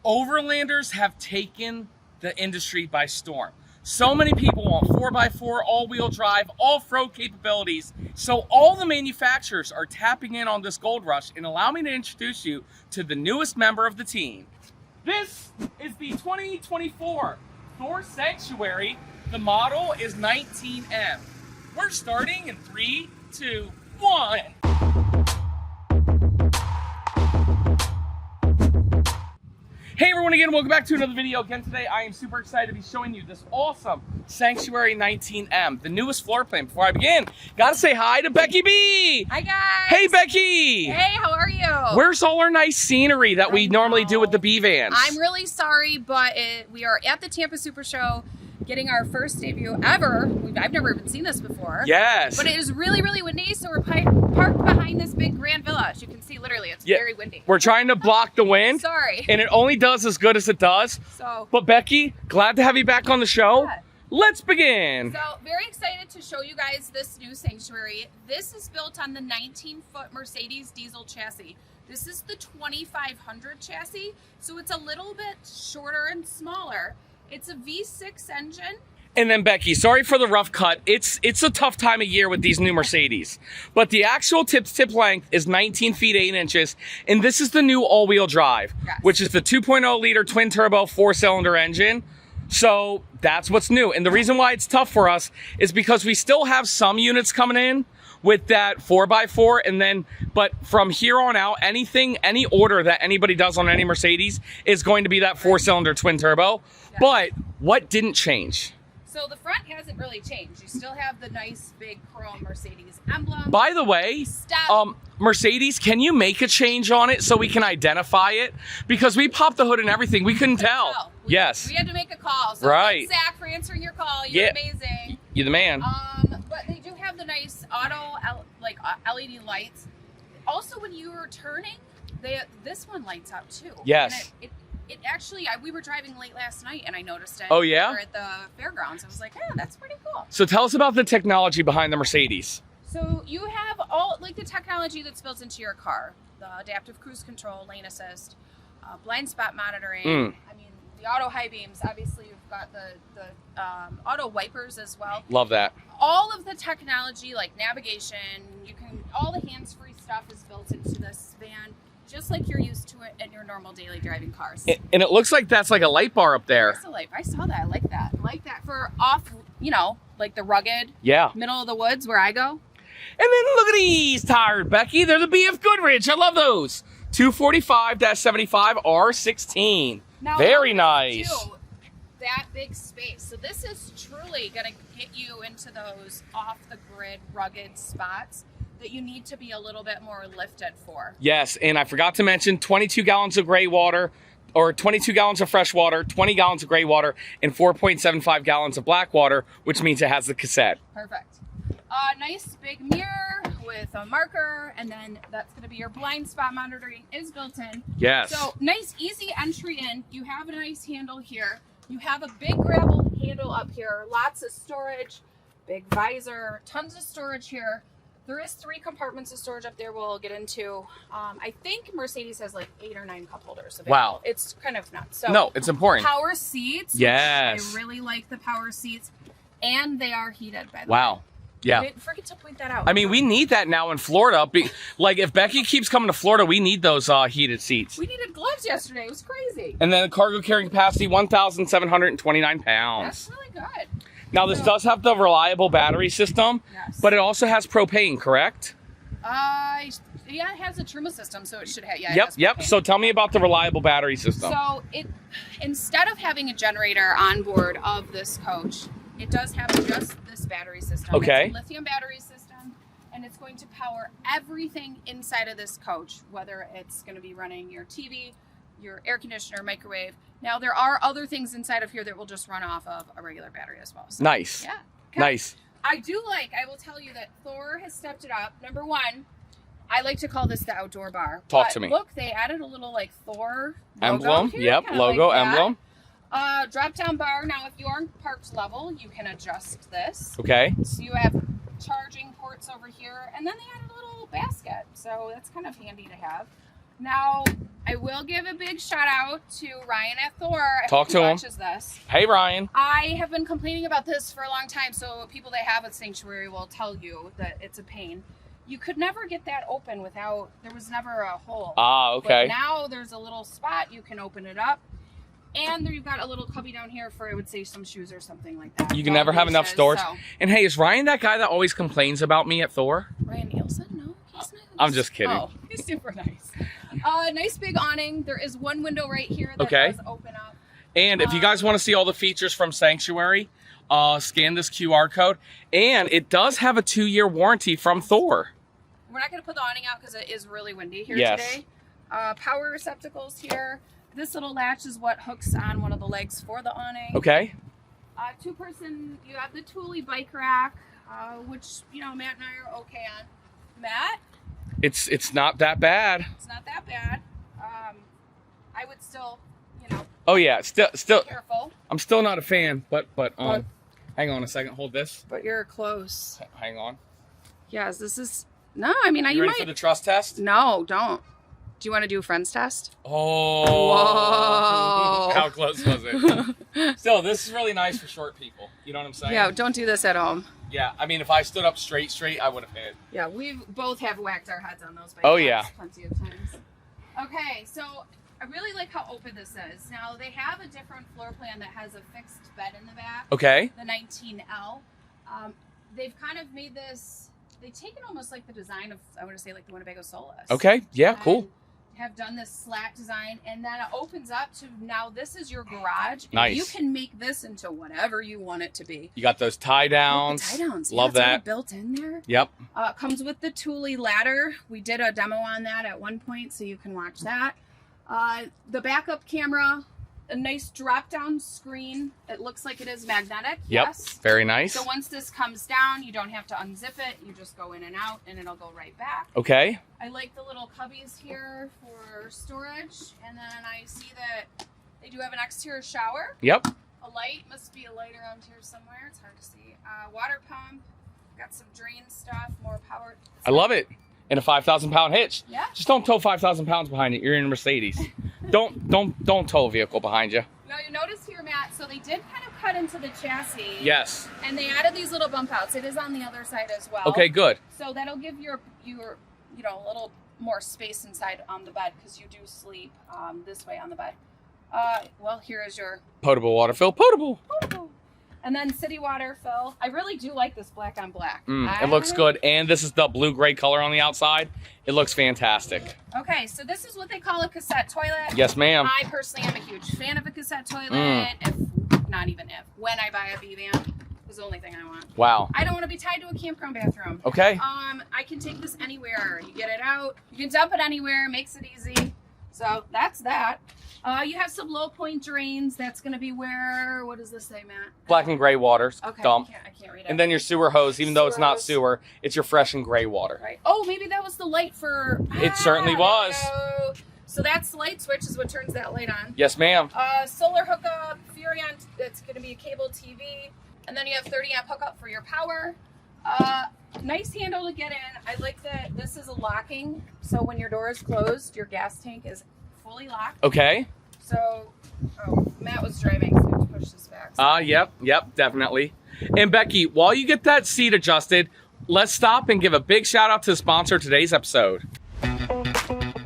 Overlanders have taken the industry by storm. So many people want 4x4, all-wheel drive, off-road capabilities. So all the manufacturers are tapping in on this gold rush, and allow me to introduce you to the newest member of the team. This is the 2024 Thor Sanctuary. The model is 19M. We're starting in 3, 2, 1. Hey everyone, again, welcome back to another video. Again today, I am super excited to be showing you this awesome Sanctuary 19M, the newest floor plan. Before I begin, gotta say hi to Becky B. Hi guys. Hey Becky. Hey, how are you? Where's all our nice scenery that we normally do with the B vans? I'm really sorry, but we are at the Tampa Super Show, getting our first debut ever. I've never even seen this before. Yes. But it is really, really windy, so we're parked behind this big grand villa. As you can see, literally, it's very windy. We're trying to block the wind. Sorry. And it only does as good as it does. So. But Becky, glad to have you back on the show. Yeah. Let's begin. So, very excited to show you guys this new Sanctuary. This is built on the 19-foot Mercedes diesel chassis. This is the 2500 chassis, so it's a little bit shorter and smaller. It's a V6 engine. And then Becky, sorry for the rough cut. It's a tough time of year with these new Mercedes. But the actual tip-to-tip length is 19 feet 8 inches. And this is the new all-wheel drive, which is the 2.0 liter twin turbo 4-cylinder engine. So that's what's new. And the reason why it's tough for us is because we still have some units coming in with that 4x4, and then, but from here on out, any order that anybody does on any Mercedes is going to be that 4-cylinder twin turbo. Yes. But what didn't change? So the front hasn't really changed. You still have the nice big chrome Mercedes emblem. By the way, Mercedes, can you make a change on it so we can identify it? Because we popped the hood and everything, we couldn't tell. Yes. We had to make a call. So right. Thanks, Zach, for answering your call. You're amazing. You're the man. But they do have the nice auto LED lights. Also, when you were turning, this one lights up too. Yes. And it actually, we were driving late last night and I noticed it. Oh yeah? We were at the fairgrounds. I was like, yeah, that's pretty cool. So tell us about the technology behind the Mercedes. So you have all the technology that's built into your car. The adaptive cruise control, lane assist, blind spot monitoring. I mean, the auto high beams. Obviously, you've got the auto wipers as well. Love that. All of the technology like navigation, all the hands-free stuff is built into this van, just like you're used to it in your normal daily driving cars. And it looks like that's like a light bar up there. There's a light. I saw that. I like that. I like that for off, like the rugged middle of the woods where I go. And then look at these tires, Becky. They're the BF Goodrich. I love those. 245-75 R16. Now, very nice. That big space. So this is truly going to get you into those off-the-grid, rugged spots that you need to be a little bit more lifted for. Yes, and I forgot to mention 22 gallons of gray water, or 22 gallons of fresh water, 20 gallons of gray water, and 4.75 gallons of black water, which means it has the cassette. Perfect. Nice big mirror with a marker, and then that's going to be your blind spot monitoring is built in. Yes. So nice, easy entry in. You have a nice handle here. You have a big gravel handle up here, lots of storage, big visor, tons of storage here. There is 3 compartments of storage up there we'll get into. I think Mercedes has like 8 or 9 cup holders available. Wow. It's kind of nuts. So no, it's important. Power seats. Yes. I really like the power seats. And they are heated, by the way. Wow. Yeah. I didn't forget to point that out. I mean, we need that now in Florida. Like, if Becky keeps coming to Florida, we need those heated seats. We needed gloves yesterday. It was crazy. And then the cargo carrying capacity, 1,729 pounds. That's really good. Now, this does have the reliable battery system, but it also has propane, correct? Yeah, it has a Truma system, so it should have, Yep. So tell me about the reliable battery system. So instead of having a generator on board of this coach, it does have just this battery system. Okay. It's a lithium battery system, and it's going to power everything inside of this coach, whether it's going to be running your TV, your air conditioner, microwave. Now, there are other things inside of here that will just run off of a regular battery as well. So, nice. Yeah. Okay. Nice. I will tell you that Thor has stepped it up. Number one, I like to call this the outdoor bar. Talk to me. Look, they added a little Thor emblem. Here, yep, logo, like emblem. Drop down bar. Now, if you aren't parked level, you can adjust this. Okay. So you have charging ports over here, and then they added a little basket. So that's kind of handy to have. Now, I will give a big shout out to Ryan at Thor. Talk to him. Watches this. Hey, Ryan. I have been complaining about this for a long time, so people that have a sanctuary will tell you that it's a pain. You could never get that open without, there was never a hole. Ah, okay. But now there's a little spot, you can open it up. And there you've got a little cubby down here for, I would say, some shoes or something like that. You can never have enough storage. So. And hey, is Ryan that guy that always complains about me at Thor? Ryan Nielsen? No, he's not. I'm just kidding. Oh, he's super nice. Nice big awning. There is one window right here that does open up. And if you guys want to see all the features from Sanctuary, scan this QR code. And it does have a 2-year warranty from Thor. We're not going to put the awning out because it is really windy here Yes. today. Power receptacles here. This little latch is what hooks on one of the legs for the awning. Okay. 2-person, you have the Thule bike rack, which, you know, Matt and I are okay on. Matt? It's not that bad. It's not that bad. I would still, you know. Oh yeah, still Be careful. I'm still not a fan, but hang on a second, hold this. But you're close. Hang on. Yes, this is, no, I mean, You ready for the trust test? No, don't. Do you want to do a friends test? Oh. Whoa. How close was it? Still, this is really nice for short people. You know what I'm saying? Yeah, don't do this at home. Yeah, I mean, if I stood up straight, I would have hit. Yeah, we both have whacked our heads on those bike Oh, racks yeah. plenty of times. Okay, so I really like how open this is. Now, they have a different floor plan that has a fixed bed in the back. Okay. The 19L. They've kind of made this, they've taken almost like the design of, I want to say, like the Winnebago Solus. Okay, yeah, cool. And have done this slat design, and then it opens up to, now this is your garage. And Nice. you can make this into whatever you want it to be. You got those tie downs. Tie downs. Love it's already that. built in there. Yep. Comes with the Thule ladder. We did a demo on that at one point, so you can watch that. The backup camera, a nice drop-down screen. It looks like it is magnetic. Yep. Yes. Very nice. So once this comes down, you don't have to unzip it. You just go in and out, and it'll go right back. Okay. I like the little cubbies here for storage, and then I see that they do have an exterior shower. Yep. A light, must be a light around here somewhere. It's hard to see. Water pump. Got some drain stuff, more power. I love it. And a 5,000-pound hitch. Yeah. Just don't tow 5,000 pounds behind it. You're in a Mercedes. don't tow a vehicle behind you. Now you notice here, Matt, so they did kind of cut into the chassis. Yes. And they added these little bump outs. It is on the other side as well. Okay, good. So that'll give your you know, a little more space inside on the bed because you do sleep this way on the bed. Well, here is your Potable water fill. Potable. and then city water fill. I really do like this black on black. It looks good. And this is the blue-gray color on the outside. It looks fantastic. Okay, so this is what they call a cassette toilet. Yes, ma'am. I personally am a huge fan of a cassette toilet. When I buy a B-Van, is the only thing I want. Wow. I don't want to be tied to a campground bathroom. Okay. I can take this anywhere. You get it out. You can dump it anywhere. Makes it easy. So that's that. You have some low point drains. That's going to be where, what does this say, Matt? Black and gray water. Okay, Dump. I can't read it. And then your sewer hose, even though it's not hose. sewer, it's your fresh and gray water. Right. Oh, maybe that was the light for... It certainly there was. we go. So that's the light switch is what turns that light on. Yes, ma'am. Solar hookup, Furrion, that's going to be a cable TV. And then you have 30 amp hookup for your power. Nice handle to get in. I like that this is a locking. So when your door is closed, your gas tank is fully locked. Okay. So, Matt was driving, so I have to push this back. Yep, definitely. And Becky, while you get that seat adjusted, let's stop and give a big shout out to the sponsor of today's episode.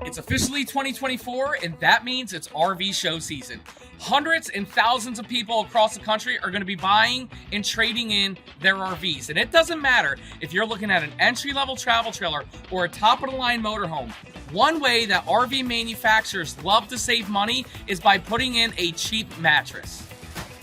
It's officially 2024, and that means it's RV show season. Hundreds and thousands of people across the country are going to be buying and trading in their RVs. And it doesn't matter if you're looking at an entry-level travel trailer or a top-of-the-line motorhome. One way that RV manufacturers love to save money is by putting in a cheap mattress.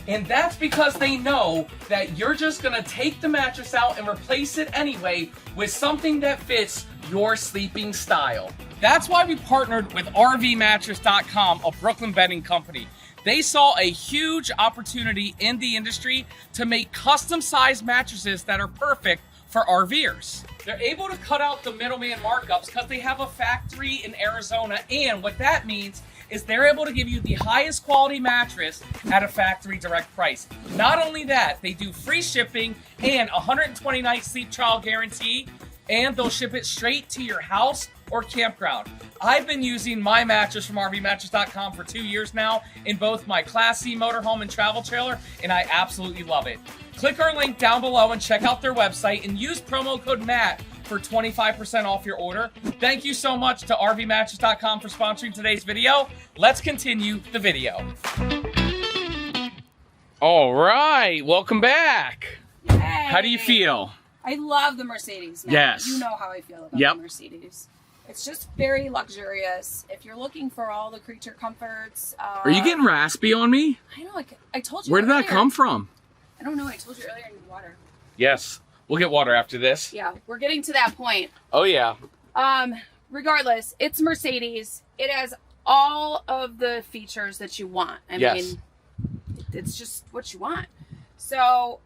And that's because they know that you're just going to take the mattress out and replace it anyway with something that fits your sleeping style. That's why we partnered with RVmattress.com, a Brooklyn bedding company. They saw a huge opportunity in the industry to make custom-sized mattresses that are perfect for RVers. They're able to cut out the middleman markups because they have a factory in Arizona, and what that means is they're able to give you the highest quality mattress at a factory direct price. Not only that, they do free shipping and 120-night sleep trial guarantee. and they'll ship it straight to your house or campground. I've been using my mattress from RVmattress.com for 2 years now in both my Class C motorhome and travel trailer, and I absolutely love it. Click our link down below and check out their website and use promo code MATT for 25% off your order. Thank you so much to RVmattress.com for sponsoring today's video. Let's continue the video. All right, welcome back. Yay. How do you feel? I love the Mercedes now. Yes. You know how I feel about Yep. the Mercedes. It's just very luxurious. If you're looking for all the creature comforts. Are you getting raspy on me? I know, I told you Where did that earlier. come from? I don't know, I told you earlier I need water. Yes, we'll get water after this. Yeah, we're getting to that point. Oh yeah. Regardless, it's Mercedes. It has all of the features that you want. I Yes. mean, it's just what you want. So,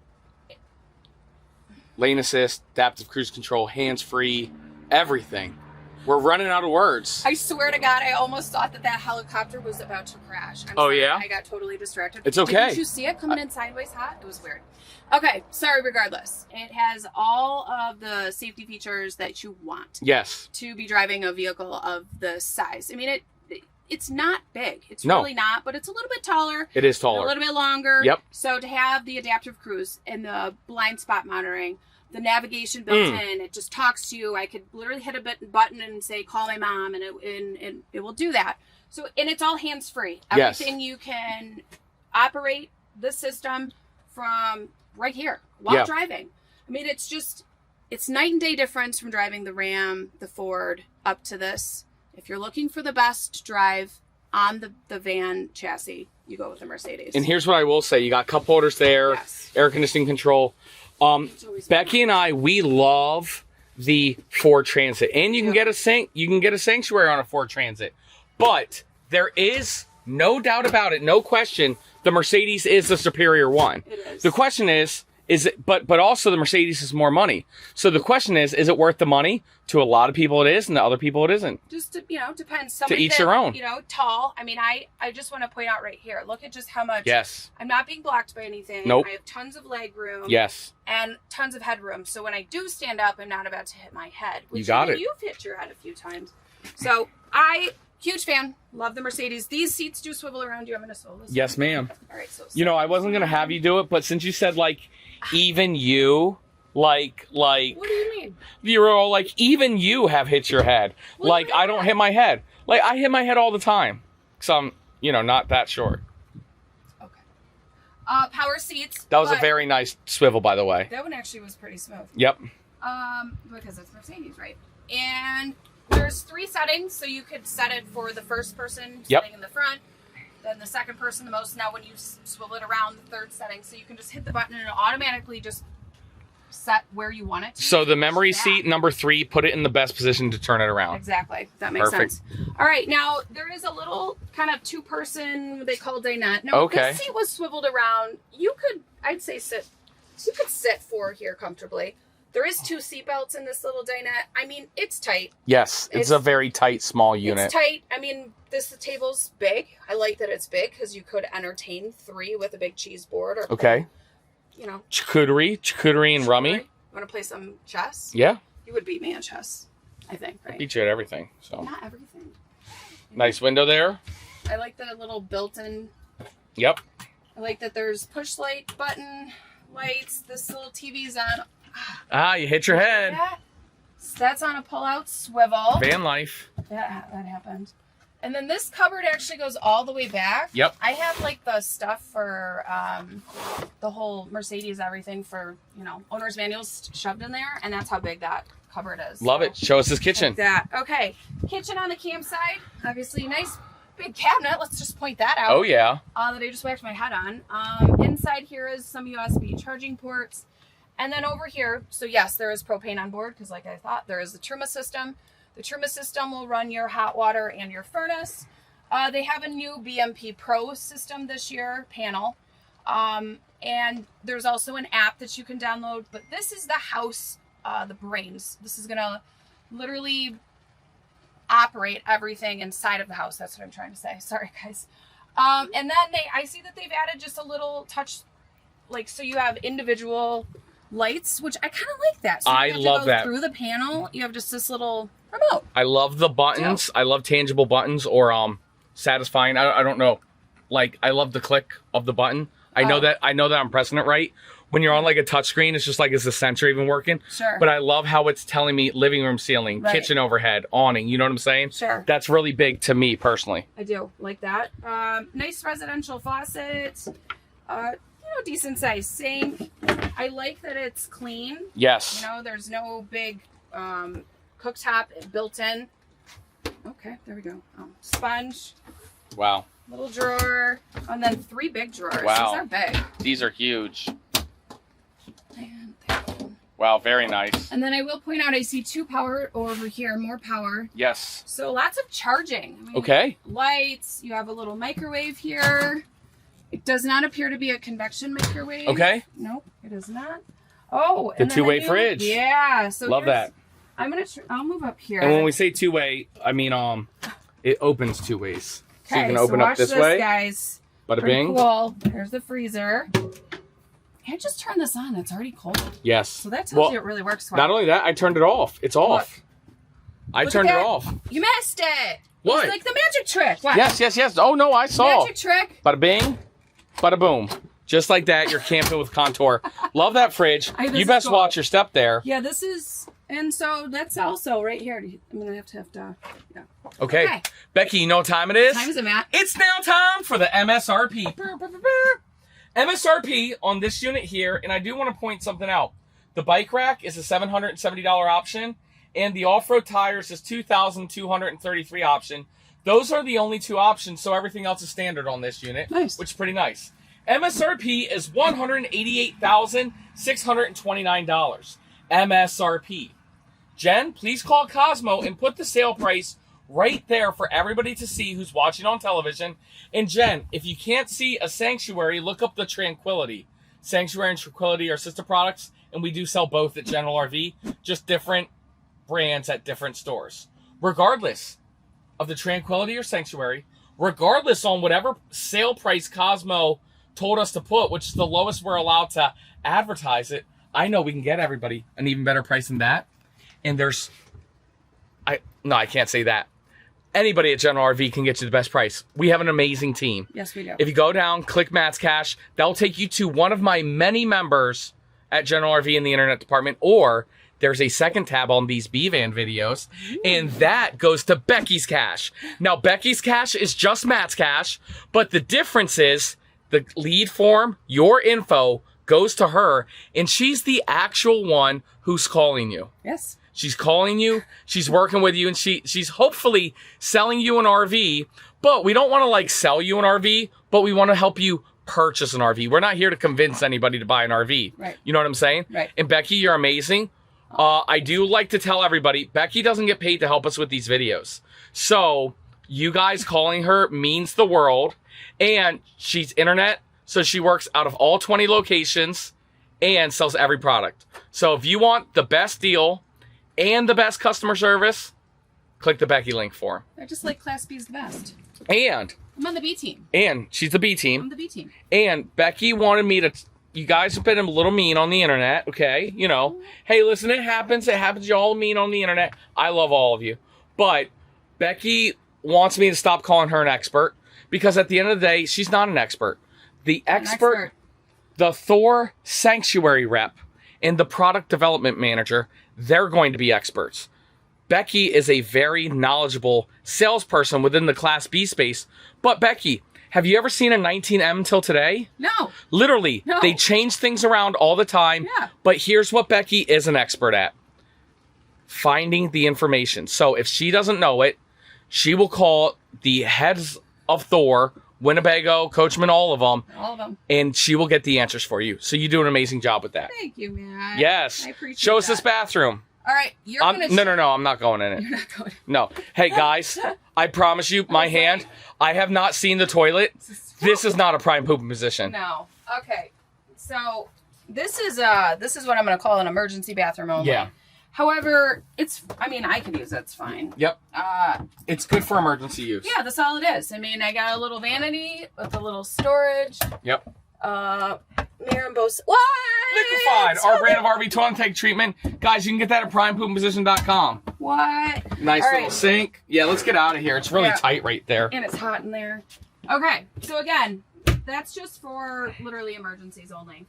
Lane assist, adaptive cruise control, hands-free, everything. We're running out of words. I swear to God, I almost thought that helicopter was about to crash. I'm Oh, sorry, yeah? I got totally distracted. It's okay. Didn't you see it coming in sideways hot? It was weird. Okay, sorry, regardless. It has all of the safety features that you want Yes. to be driving a vehicle of this size. I mean, it's not big. It's No. really not, but it's a little bit taller. It is A taller. little bit longer. Yep. So to have the adaptive cruise and the blind spot monitoring, the navigation built in, it just talks to you. I could literally hit a button and say, call my mom, and it will do that. So, and it's all hands free. Yes. Everything you can operate the system from right here while Yeah. driving. I mean, it's night and day difference from driving the Ram, the Ford up to this. If you're looking for the best drive on the van chassis, you go with the Mercedes. And here's what I will say. You got cup holders there, Yes. air conditioning control. always Becky and I, we love the Ford Transit. And you can get a sanctuary on a Ford Transit. But there is no doubt about it, no question, the Mercedes is the superior one. It is. The question is it, but also the Mercedes is more money. So the question is it worth the money? To a lot of people it is, and to other people it isn't. Just depends. Somebody each their own. Tall. I mean, I just want to point out right here. Look at just how much. Yes. I'm not being blocked by anything. Nope. I have tons of leg room. Yes. And tons of headroom. So when I do stand up, I'm not about to hit my head. Which You got even it. You've hit your head a few times. So huge fan. Love the Mercedes. These seats do swivel around you. I'm going to swivel this. Yes, one. ma'am. All right. So I wasn't going to have you do it, but since you said, even you, What do you mean? you're all like, even you have hit your head. Well, I don't hit my head. I hit my head all the time. Because I'm, not that short. Okay. Power seats. That was a but very nice swivel, by the way. That one actually was pretty smooth. Yep. Because it's Mercedes, right? And there's 3 settings, so you could set it for the first person Yep. sitting in the front, then the second person the most. Now when you swivel it around, the 3rd setting, so you can just hit the button and it'll automatically just set where you want it to. So the memory Yeah. seat, number 3, put it in the best position to turn it around. Exactly. That makes Perfect. sense. All right, now there is a little kind of 2-person, they call dinette. Now Okay. if this seat was swiveled around, you could sit 4 here comfortably. There is 2 seat belts in this little dinette. I mean, it's tight. Yes, it's a very tight, small unit. It's tight. I mean, this table's big. I like that it's big because you could entertain 3 with a big cheese board or Okay. Charcuterie and rummy. You want to play some chess? Yeah, You would beat me at chess, I think, right? beat you at everything. So Not everything. nice window there. I like the little built-in. Yep. I like that there's push light button lights. This little TV's on. You hit your head. That's on a pull-out swivel. Van life. That happened. And then this cupboard actually goes all the way back. Yep. I have the stuff for the whole Mercedes, everything for, owner's manuals shoved in there. And that's how big that cupboard is. Love it. Show us his kitchen. Like that. Okay. Kitchen on the campsite. Obviously nice big cabinet. Let's just point that out. Oh, yeah. That I just whacked my head on. Inside here is some USB charging ports. And then over here, so yes, there is propane on board because like I thought, there is the Truma system. The Truma system will run your hot water and your furnace. They have a new BMP Pro system this year, panel. And there's also an app that you can download. But this is the house, the brains. This is going to literally operate everything inside of the house. That's what I'm trying to say. Sorry, guys. And then I see that they've added just a little touch, so you have individual lights, which I kind of like that. So I you have love to go that. through the panel. You have just this little remote. I love the buttons. I love tangible buttons or satisfying. I don't know. Like I love the click of the button. I know that I'm pressing it right. When you're on like a touch screen, it's just like, is the sensor even working? Sure. But I love how it's telling me living room ceiling, Right. kitchen overhead, awning. You know what I'm saying? Sure. That's really big to me personally. I do like that. Nice residential faucet. Decent size sink. I like that it's clean. Yes. You know, there's no big cooktop built in. Okay, there we go. Sponge, Wow. little drawer, and then 3 big drawers. Wow. These are big. These are huge. And there you go. Wow, very nice. And then I will point out, I see 2 power over here, more power. Yes. So lots of charging. I mean, Okay. lights. You have a little microwave here. It does not appear to be a convection microwave. Okay. Nope, it is not. Oh, The and then two-way new- fridge. Yeah. So Love here's- that. I'm gonna. I'll move up here. And when we say two-way, I mean it opens 2 ways. So you Okay, can open watch up this way. guys. Bada Pretty bing. cool. Here's the freezer. I just turned this on. It's already cold. Yes. So that tells Well, you it really works well. not only that, I turned it off. It's off. I Look turned at it that. off. You missed it. What? It's like the magic trick. What? Yes. Oh no, I saw. Magic trick. Bada bing, bada boom. Just like that, you're camping with Contour. Love that fridge. This You is best cool. watch your step there. Yeah, this is, and so that's also right here. I'm gonna have to. Yeah. Okay. Okay. Becky, you know what time it is? Time is it, Matt? It's now time for the MSRP. MSRP on this unit here, and I do want to point something out. The bike rack is a $770 option, and the off-road tires is $2,233 option. Those are the only 2 options, so everything else is standard on this unit, Nice. which is pretty nice. MSRP is $188,629. MSRP. Jen, please call Cosmo and put the sale price right there for everybody to see who's watching on television. And Jen, if you can't see a Sanctuary, look up the Tranquility. Sanctuary and Tranquility are sister products, and we do sell both at General RV, just different brands at different stores. Regardless of the Tranquility or Sanctuary, regardless on whatever sale price Cosmo told us to put, which is the lowest we're allowed to advertise it, I know we can get everybody an even better price than that. And I can't say that. Anybody at General RV can get you the best price. We have an amazing team. Yes, we do. If you go down, click Matt's Cash, that'll take you to one of my many members at General RV in the internet department, or there's a second tab on these B-Van videos, and that goes to Becky's Cash. Now, Becky's Cash is just Matt's Cash, but the difference is the lead form, your info, goes to her, and she's the actual one who's calling you. Yes. She's calling you, she's working with you, and she's hopefully selling you an RV, but we don't want to like sell you an RV, but we want to help you purchase an RV. We're not here to convince anybody to buy an RV. Right. You know what I'm saying? Right. And Becky, you're amazing. I do like to tell everybody, Becky doesn't get paid to help us with these videos. So you guys calling her means the world, and she's internet, so she works out of all 20 locations and sells every product. So if you want the best deal and the best customer service, click the Becky link for her. I just like Class B is the best. And I'm on the B team. she's the B I'm team. the B team. And Becky wanted me to, you guys have been a little mean on the internet, okay? You know, hey, listen, it happens. You're all mean on the internet. I love all of you. But Becky wants me to stop calling her an expert, because at the end of the day, she's not an expert. The expert, the Thor Sanctuary rep, and the product development manager, they're going to be experts. Becky is a very knowledgeable salesperson within the Class B space. But Becky, have you ever seen a 19M till today? No. Literally, No. they change things around all the time. Yeah. But here's what Becky is an expert at: finding the information. So if she doesn't know it, she will call the heads of Thor, Winnebago, Coachman, all of them, All of them. and she will get the answers for you. So you do an amazing job with that. Thank you, Matt. Yes. I appreciate Show us that. this bathroom. All right, you're gonna. No, I'm not going in it. You're not going. No. Hey, guys, I promise you, my hand, I have not seen the toilet. This is not a prime pooping position. No. Okay. So this is what I'm gonna call an emergency bathroom only. Yeah. However, I can use it. It's fine. Yep. It's good for emergency use. Yeah, that's all it is. I mean, I got a little vanity with a little storage. Yep. mirror on both. What? Liquefied, our brand of RV toilet tank treatment. Guys, you can get that at primepoopposition.com. What? Nice All little right. sink. Yeah, let's get out of here. It's really tight right there. And it's hot in there. Okay, so again, that's just for literally emergencies only.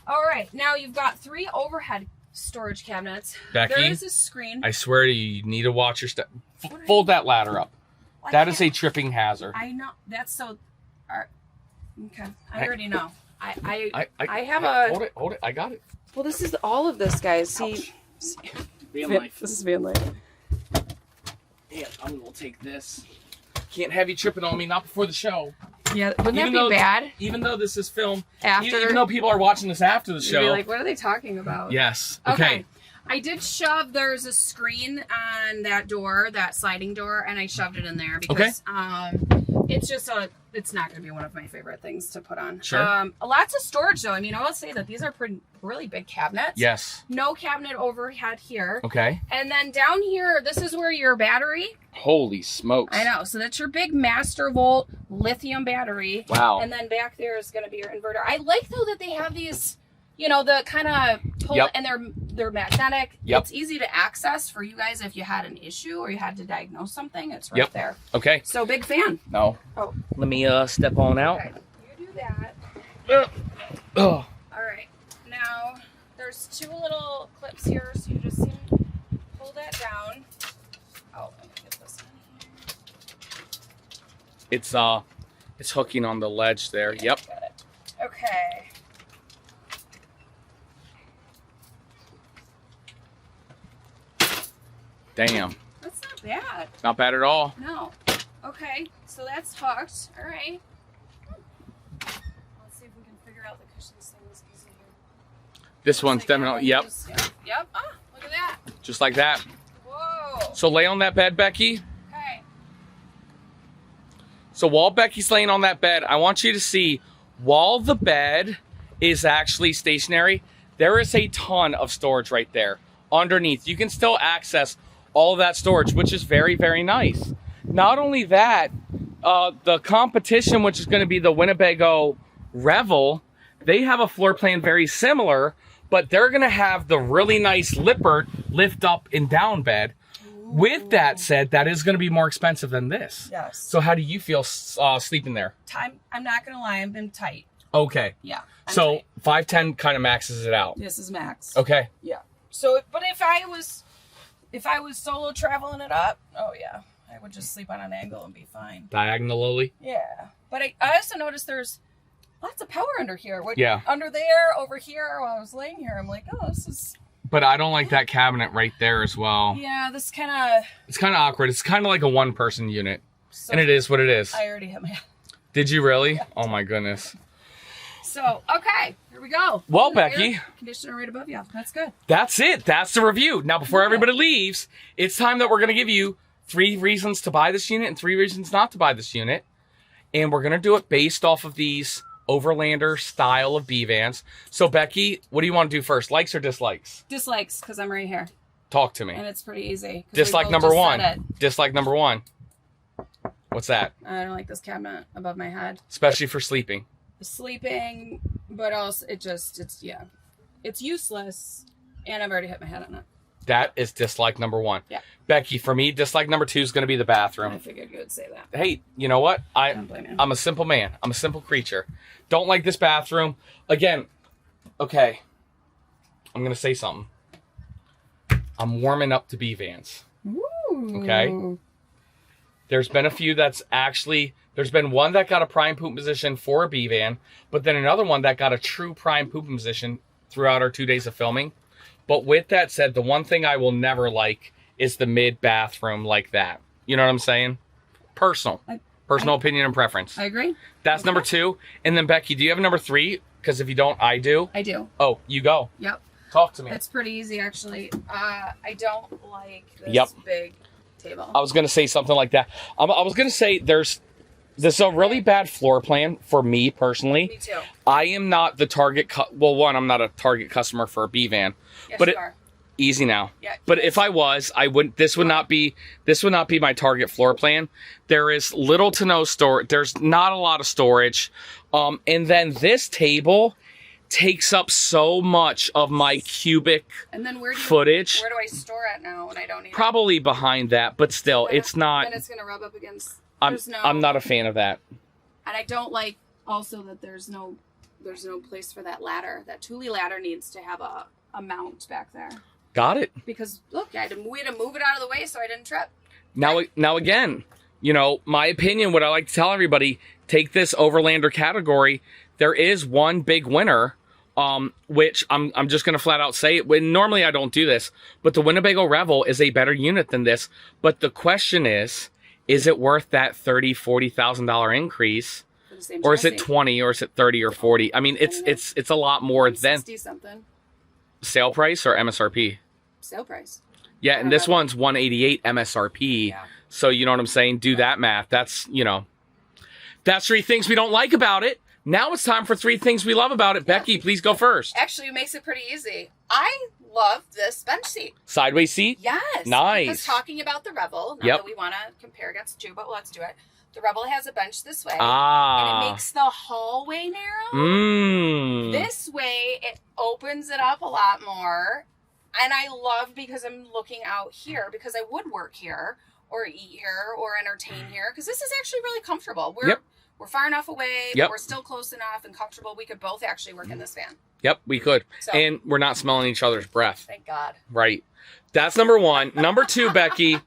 All right, now you've got 3 overhead storage cabinets. Becky, there is a screen. I swear to you, you need to watch your step. Fold that ladder up. That is a tripping hazard. I know. That's so. Okay, I already know. I have a. Hold it. I got it. Well, this is all of this, guys. See, Van life. This is van life. Yeah, I'm gonna take this. Can't have you tripping on me, not before the show. Yeah, wouldn't that be bad? Even though this is filmed, After, even though people are watching this after the show, you'd be like, what are they talking about? Yes. Okay. I did shove. There's a screen on that door, that sliding door, and I shoved it in there because it's just it's not going to be one of my favorite things to put on. Sure. Lots of storage though. I mean, I will say that these are really big cabinets. Yes. No cabinet overhead here. Okay. And then down here, this is where your battery. Holy smokes. I know. So that's your big Master Volt lithium battery. Wow. And then back there is going to be your inverter. I like though that they have these, you know, the kind of pull and they're magnetic. Yep. It's easy to access for you guys if you had an issue or you had to diagnose something. It's right there. Okay. So big fan. No. Oh. Let me step on out. Okay. You do that. Oh. All right. Now there's 2 little clips here, so you just pull that down. Oh, let me get this in here. It's hooking on the ledge there. Okay, Yep. got it. Okay. Damn. That's not bad. Not bad at all. No. Okay, so that's hooked. All right. Let's see if we can figure out the cushions things easy here. This one's definitely, yep. Yep. Ah, look at that. Just like that. Whoa. So lay on that bed, Becky. Okay. So while Becky's laying on that bed, I want you to see, while the bed is actually stationary, there is a ton of storage right there underneath. You can still access all of that storage, which is very, very nice. Not only that, the competition, which is going to be the Winnebago Revel, they have a floor plan very similar, but they're going to have the really nice Lippert lift up and down bed. With that said, that is going to be more expensive than this. Yes. So how do you feel sleeping there? I'm not going to lie, I've been tight. Okay. Yeah. So 510 kind of maxes it out. This is max. Okay. Yeah. So, but if I was solo traveling it up, oh yeah, I would just sleep on an angle and be fine. Diagonally. Yeah. But I also noticed there's lots of power under here. Yeah. Under there, over here, while I was laying here, I'm like, oh, this is... But I don't like that cabinet right there as well. Yeah, this kind of... It's kind of awkward. It's kind of like a one-person unit. So and it is what it is. I already have my... Did you really? Yeah. Oh my goodness. So, okay, here we go. Well, Becky. Conditioner right above you. That's good. That's it. That's the review. Now, before everybody leaves, it's time that we're going to give you 3 reasons to buy this unit and 3 reasons not to buy this unit. And we're going to do it based off of these Overlander style of B-Vans. So, Becky, what do you want to do first? Likes or dislikes? Dislikes, because I'm right here. Talk to me. And it's pretty easy. Dislike number 1. Dislike number 1. What's that? I don't like this cabinet above my head. Especially for sleeping. Sleeping, but also it's useless, and I've already hit my head on it. That is dislike number 1. Yeah. Becky, for me, dislike number 2 is going to be the bathroom. I figured you would say that. Hey, you know what? Don't blame you. I'm a simple man. I'm a simple creature. Don't like this bathroom. Again, okay, I'm going to say something. I'm warming up to B-Vans. Ooh. Okay? There's been a few there's been one that got a prime poop position for a B-Van, but then another one that got a true prime poop position throughout our 2 days of filming. But with that said, the one thing I will never like is the mid bathroom like that. You know what I'm saying? Personal opinion and preference. I agree. That's number 2. And then Becky, do you have a number 3? Because if you don't, I do. I do. Oh, you go. Yep. Talk to me. It's pretty easy, actually. I don't like this big table. I was going to say something like that. I was going to say there's a really bad floor plan for me personally. Me too. I am not the target. I'm not a target customer for a B-Van. Yes, but you are. Easy now. Yeah. But if I was, I wouldn't. This would not be my target floor plan. There is little to no storage. There's not a lot of storage. And then this table, takes up so much of my cubic And then where do footage. I store it now when I don't need it? Probably behind that, but still, Then it's not. Then it's gonna rub up against. I'm not a fan of that. And I don't like also that there's no place for that ladder. That Thule ladder needs to have a mount back there. Got it. Because look, we had to move it out of the way so I didn't trip. Now again, my opinion, what I like to tell everybody, take this Overlander category. There is one big winner, which I'm just going to flat out say it. Normally I don't do this, but the Winnebago Revel is a better unit than this. But the question is it worth that $30,000-$40,000 increase? For the same Or is it chassis. 20 or is it 30 or 40? I mean, it's a lot more than 60 something sale price or MSRP. sale price. Yeah, and this one's 188 MSRP. Yeah. So you know what I'm saying? Do that math. That's 3 things we don't like about it. Now it's time for 3 things we love about it. Becky, please go first. Actually, it makes it pretty easy. I love this bench seat. Sideways seat? Yes. Nice. Because talking about the Revel, not Yep. that we want to compare against the two, but let's do it. The Revel has a bench this way. And Ah. it makes the hallway narrow. Mmm. This way, it opens it up a lot more. And I love because I'm looking out here because I would work here or eat here or entertain here because this is actually really comfortable. We're far enough away, Yep. but we're still close enough and comfortable. We could both actually work in this van. Yep, we could. So, And we're not smelling each other's breath. thank God. Right. That's number 1. Number 2, Becky,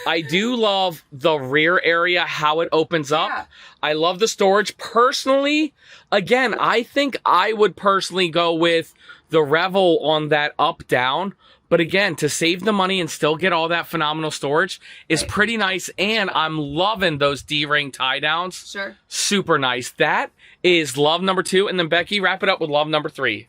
I do love the rear area, how it opens up. Yeah. I love the storage. Personally, again, I think I would personally go with the Revel on that up-down. But again, to save the money and still get all that phenomenal storage is pretty nice. And I'm loving those D-ring tie-downs. Sure. Super nice. That is love number 2. And then Becky, wrap it up with love number 3.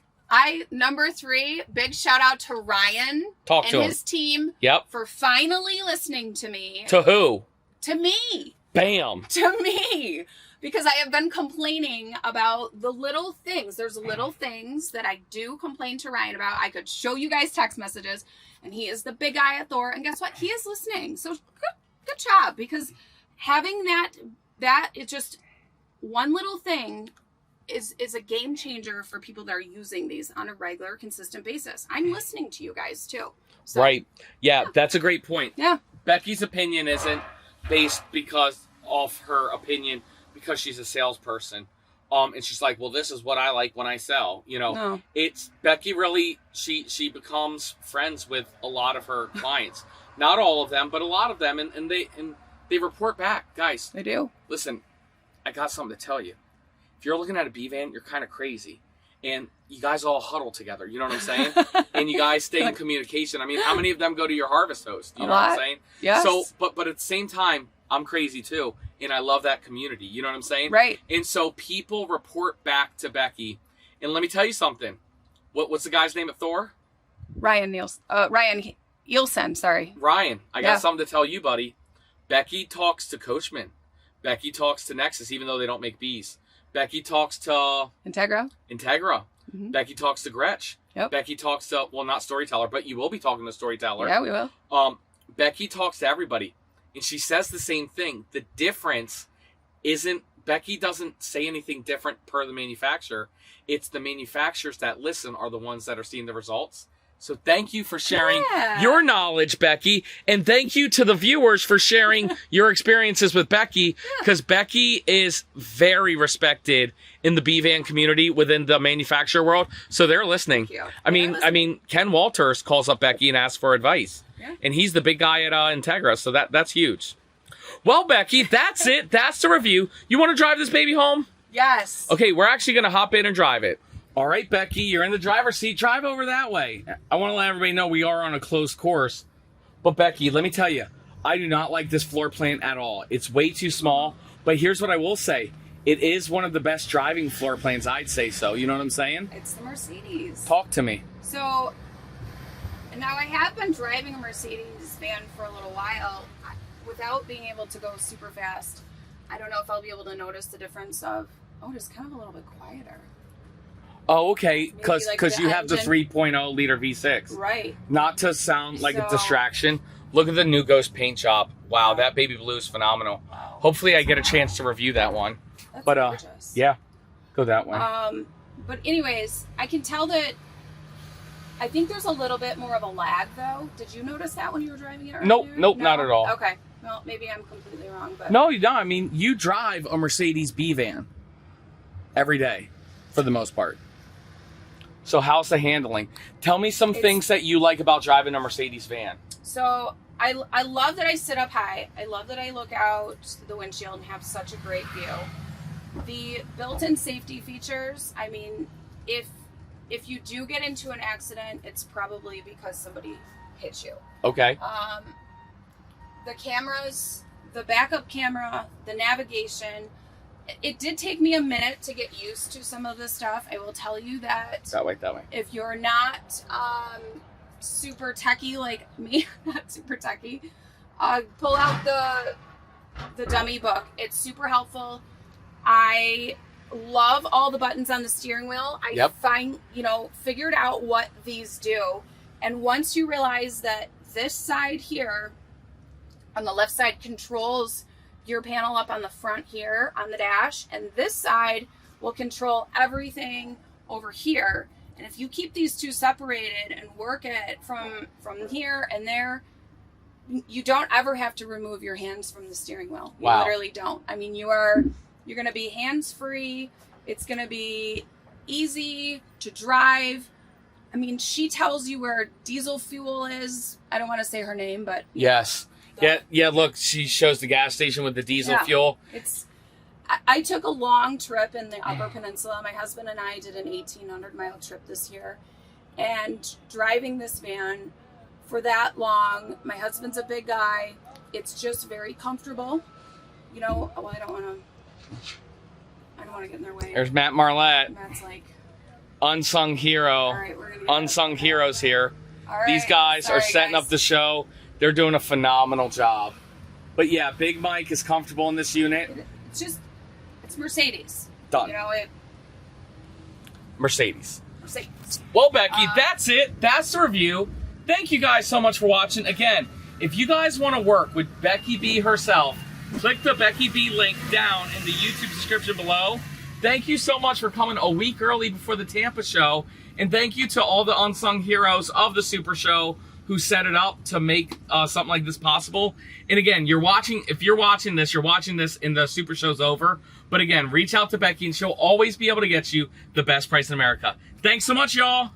Number 3, big shout out to Ryan Talk and to him. his team Yep. for finally listening to me. To who? To me. Bam. To me. Because I have been complaining about the little things. There's little things that I do complain to Ryan about. I could show you guys text messages, and he is the big guy at Thor. And guess what? He is listening. So good job. Because having that is just one little thing is a game changer for people that are using these on a regular, consistent basis. I'm listening to you guys too. So, Right. Yeah, that's a great point. Yeah. Becky's opinion isn't based because of her opinion, because she's a salesperson. And she's like, well, this is what I like when I sell. No. It's Becky really, she becomes friends with a lot of her clients. Not all of them, but a lot of them. And they report back. Guys, I do. listen, I got something to tell you. If you're looking at a B-van, you're kind of crazy. And you guys all huddle together. You know what I'm saying? And you guys stay in communication. I mean, how many of them go to your harvest host? You know what I'm saying? Yes. So, but at the same time, I'm crazy too. And I love that community. You know what I'm saying? Right. And so people report back to Becky. And let me tell you something. What's the guy's name at Thor? Ryan Nielsen, sorry. Ryan. I got Yeah. something to tell you, buddy. Becky talks to Coachman. Becky talks to Nexus, even though they don't make bees. Becky talks to Integra. Integra. Mhm. Becky talks to Gretsch. Yep. Becky talks to, well, not Storyteller, but you will be talking to Storyteller. Yeah, we will. Becky talks to everybody. And she says the same thing. The difference isn't, Becky doesn't say anything different per the manufacturer. It's the manufacturers that listen are the ones that are seeing the results. So thank you for sharing Yeah. your knowledge, Becky. And thank you to the viewers for sharing your experiences with Becky, because Becky is very respected in the B-Van community within the manufacturer world. So they're listening. Thank you. I mean, Ken Walters calls up Becky and asks for advice. Yeah. And he's the big guy at Integra. So that's huge. Well, Becky, that's it. That's the review. You want to drive this baby home? Yes. Okay, we're actually going to hop in and drive it. All right, Becky, you're in the driver's seat. Drive over that way. I want to let everybody know we are on a closed course. But, Becky, let me tell you, I do not like this floor plan at all. It's way too small. But here's what I will say. It is one of the best driving floor plans, I'd say so. You know what I'm saying? It's the Mercedes. Talk to me. So, now I have been driving a Mercedes van for a little while without being able to go super fast. I don't know if I'll be able to notice the difference of, it's kind of a little bit quieter. Oh, okay, because Maybe like the you have the engine. 3.0 liter V6. Right. Not to sound like a So- distraction. Look at the new Ghost paint job. Wow, that baby blue is phenomenal. Hopefully I get a chance to review that one. That's But, gorgeous. Yeah, go that way. But anyways, I can tell that I think there's a little bit more of a lag though. Did you notice that when you were driving it earlier? Nope, No? not at all. Okay. Well, maybe I'm completely wrong, but No, you don't. I mean, you drive a Mercedes B van every day, for the most part. So how's the handling? Tell me some things that you like about driving a Mercedes van. So I love that I sit up high. I love that I look out the windshield and have such a great view. The built-in safety features, I mean, if you do get into an accident, it's probably because somebody hit you. Okay. The cameras, the backup camera, the navigation, it did take me a minute to get used to some of the stuff. I will tell you that. That way. If you're not super techie like me, not super techie, pull out the dummy book. It's super helpful. I love all the buttons on the steering wheel. I figured out what these do. And once you realize that this side here on the left side controls your panel up on the front here on the dash, and this side will control everything over here. And if you keep these two separated and work it from here and there, you don't ever have to remove your hands from the steering wheel. You literally don't. I mean, you're going to be hands-free. It's going to be easy to drive. I mean, she tells you where diesel fuel is. I don't want to say her name, but Yes. Yeah, look, she shows the gas station with the diesel fuel. I took a long trip in the Upper Peninsula. My husband and I did an 1,800-mile trip this year. And driving this van for that long, my husband's a big guy. It's just very comfortable. You know, well, I don't want to get in their way. There's Matt Marlette. Matt's like, unsung hero. all right, we're gonna Unsung heroes here. All right, These guys sorry, are setting guys. up the show. They're doing a phenomenal job. But yeah, Big Mike is comfortable in this unit. It's Mercedes. Done. You know, Mercedes. Mercedes. Well, Becky, that's it. That's the review. Thank you guys so much for watching. Again, if you guys want to work with Becky B herself, click the Becky B link down in the YouTube description below. Thank you so much for coming a week early before the Tampa show. And thank you to all the unsung heroes of the Super Show who set it up to make something like this possible. And again, if you're watching this and the Super Show's over. But again, reach out to Becky and she'll always be able to get you the best price in America. Thanks so much, y'all.